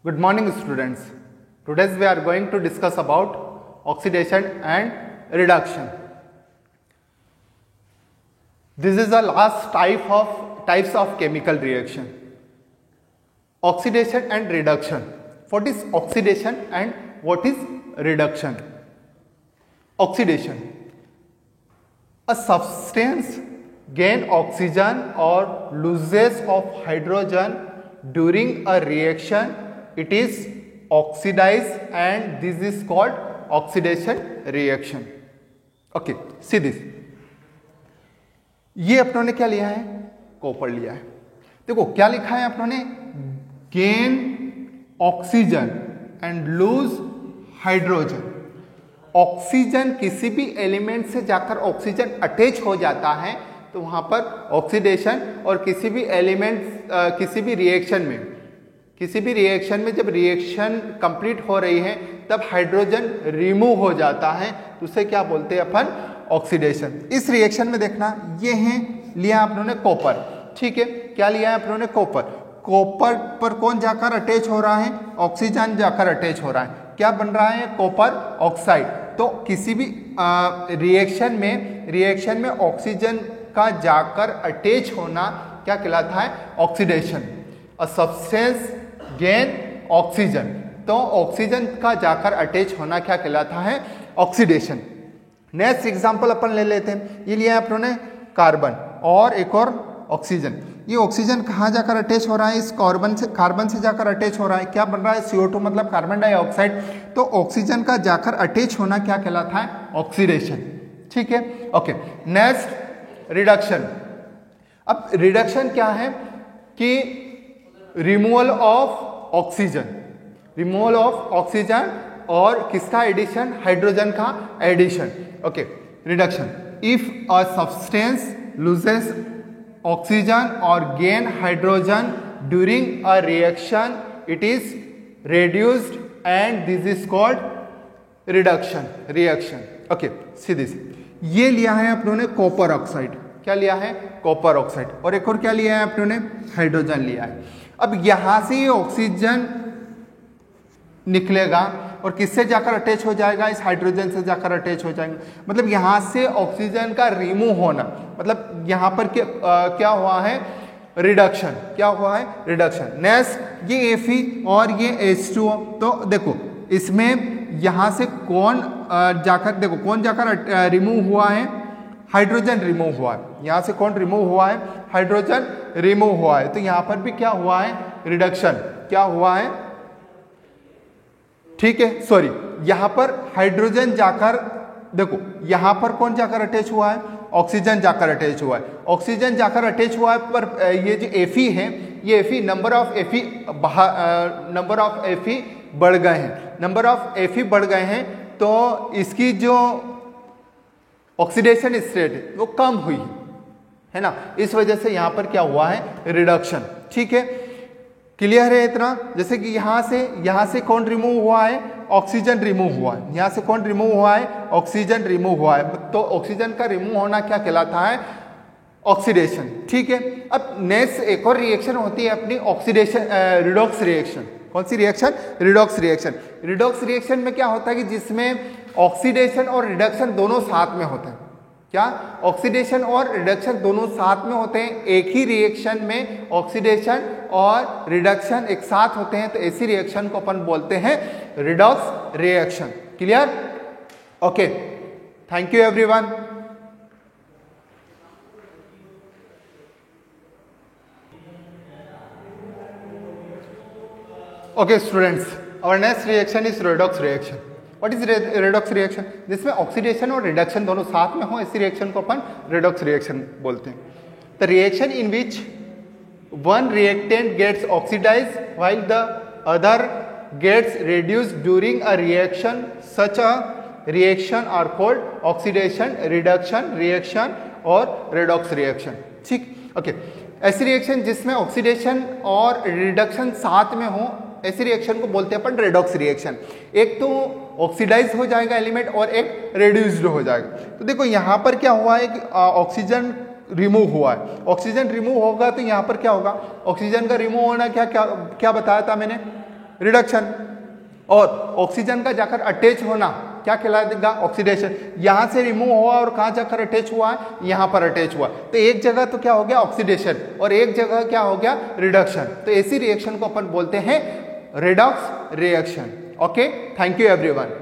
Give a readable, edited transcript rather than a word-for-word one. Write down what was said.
Good morning, students. Today we are going to discuss about oxidation and reduction. This is the last types of chemical reaction. Oxidation and reduction. What is oxidation and what is reduction? Oxidation. A substance gain oxygen or loses of hydrogen during a reaction. It is oxidized and this is called oxidation reaction. Okay, see this. ये अपनों ने क्या लिया है? Copper लिया है. देखो क्या लिखा है अपनों ने? Gain oxygen and loose hydrogen. Oxygen किसी भी एलिमेंट से जाकर ऑक्सीजन अटैच हो जाता है तो वहां पर ऑक्सीडेशन, और किसी भी एलिमेंट किसी भी रिएक्शन में जब रिएक्शन कंप्लीट हो रही है तब हाइड्रोजन रिमूव हो जाता है तो उसे क्या बोलते हैं अपन? ऑक्सीडेशन. इस रिएक्शन में देखना ये है लिया आप लोगों ने कॉपर. ठीक है, क्या लिया है आप लोगों ने? कॉपर. कॉपर पर कौन जाकर अटैच हो रहा है? ऑक्सीजन जाकर अटैच हो रहा है. क्या बन रहा है? Copper oxide. तो किसी भी रिएक्शन में ऑक्सीजन का जाकर अटैच होना क्या कहलाता है? Oxidation. A substance gain oxygen. तो ऑक्सीजन का जाकर अटैच होना क्या कहलाता है? ऑक्सीडेशन. नेक्स्ट एग्जांपल अपन ले लेते हैं. ये लिया है अपन ने कार्बन और एक और ऑक्सीजन. ये ऑक्सीजन कहाँ जाकर अटैच हो रहा है? इस कार्बन से जाकर अटैच हो रहा है. क्या बन रहा है? CO2 मतलब कार्बन डाइऑक्साइड. तो ऑक्सीजन का जाकर अटैच होना क्या कहलाता है? ऑक्सीडेशन. ठीक है, ओके. Next reduction. अब रिडक्शन क्या है कि रिमूवल ऑफ ऑक्सीजन और किसका एडिशन? हाइड्रोजन का addition. Okay, reduction. If a substance loses oxygen और gain hydrogen during a reaction it is reduced and this is called reaction. Okay, see this. ये लिया है अपनों ने कॉपर ऑक्साइड. क्या लिया है? Copper oxide. और एक और क्या लिया है अपनों ने? हाइड्रोजन लिया है. अब यहां से ये ऑक्सीजन निकलेगा और किससे जाकर अटैच हो जाएगा? इस हाइड्रोजन से जाकर अटैच हो जाएगा. मतलब यहां से ऑक्सीजन का रिमूव होना, मतलब यहां पर क्या हुआ है? रिडक्शन. क्या हुआ है? रिडक्शन. नेक्स्ट ये Fe और ये H2O. तो देखो इसमें यहां से कौन जाकर रिमूव हुआ है? हाइड्रोजन रिमूव हुआ है. यहां से कौन रिमूव हुआ है? हाइड्रोजन रिमूव हुआ है. तो यहां पर भी क्या हुआ है? रिडक्शन. क्या हुआ है? ठीक है, सॉरी, यहां पर हाइड्रोजन जाकर, देखो यहां पर कौन जाकर अटैच हुआ है? ऑक्सीजन जाकर अटैच हुआ है. ऑक्सीजन जाकर अटैच हुआ है पर ये जो Fe है, ये Fe नंबर ऑफ Fe बढ़ गए हैं. नंबर ऑफ Fe बढ़ गए हैं तो इसकी जो ऑक्सीडेशन स्टेट है वो कम हुई है ना. इस वजह से यहां पर क्या हुआ है? रिडक्शन. ठीक है, क्लियर है इतना? जैसे कि यहां से कौन रिमूव हुआ है? ऑक्सीजन रिमूव हुआ है. यहां से कौन रिमूव हुआ है? ऑक्सीजन रिमूव हुआ है. तो ऑक्सीजन का रिमूव होना क्या कहलाता है? ऑक्सीडेशन. ठीक है. अब नेक्स्ट एक और रिएक्शन होती है अपनी ऑक्सीडेशन रिडॉक्स रिएक्शन. कौन सी reaction? Redox reaction. Redox reaction में क्या होता है कि जिसमें ऑक्सीडेशन और रिडक्शन दोनों साथ में होते हैं. क्या? ऑक्सीडेशन और रिडक्शन दोनों साथ में होते हैं. एक ही रिएक्शन में ऑक्सीडेशन और रिडक्शन एक साथ होते हैं तो ऐसी रिएक्शन को अपन बोलते हैं redox reaction. Clear? Okay, thank you everyone. Okay students, our next reaction is redox reaction. What is redox reaction? जिसमें ऑक्सीडेशन और रिडक्शन दोनों साथ में हो ऐसी रिएक्शन को अपन रेडॉक्स रिएक्शन बोलते हैं. The reaction in which one reactant gets oxidized while the other gets reduced during a reaction. Such a reaction are called oxidation reduction reaction और redox reaction. ठीक, ओके. ऐसी रिएक्शन जिसमें oxidation और reduction साथ में हो ऐसी रिएक्शन को बोलते हैं अपन रेडॉक्स रिएक्शन. एक तो ऑक्सीडाइज हो जाएगा एलिमेंट और एक रेड्यूस्ड हो जाएगा. तो देखो यहाँ पर क्या हुआ है कि ऑक्सीजन रिमूव हुआ है. ऑक्सीजन रिमूव होगा तो यहाँ पर क्या होगा? ऑक्सीजन का रिमूव होना क्या क्या क्या बताया था मैंने? रिडक्शन। और ऑक्सीजन का जाकर अटैच होना क्या कहलाएगा? ऑक्सीडेशन। यहां से रिमूव हुआ और कहां जाकर अटैच हुआ है? यहां पर अटैच हुआ। तो एक जगह तो क्या हो गया? ऑक्सीडेशन, और एक जगह क्या हो गया? रिडक्शन। तो ऐसी रिएक्शन को अपन बोलते हैं redox reaction. Okay, thank you everyone.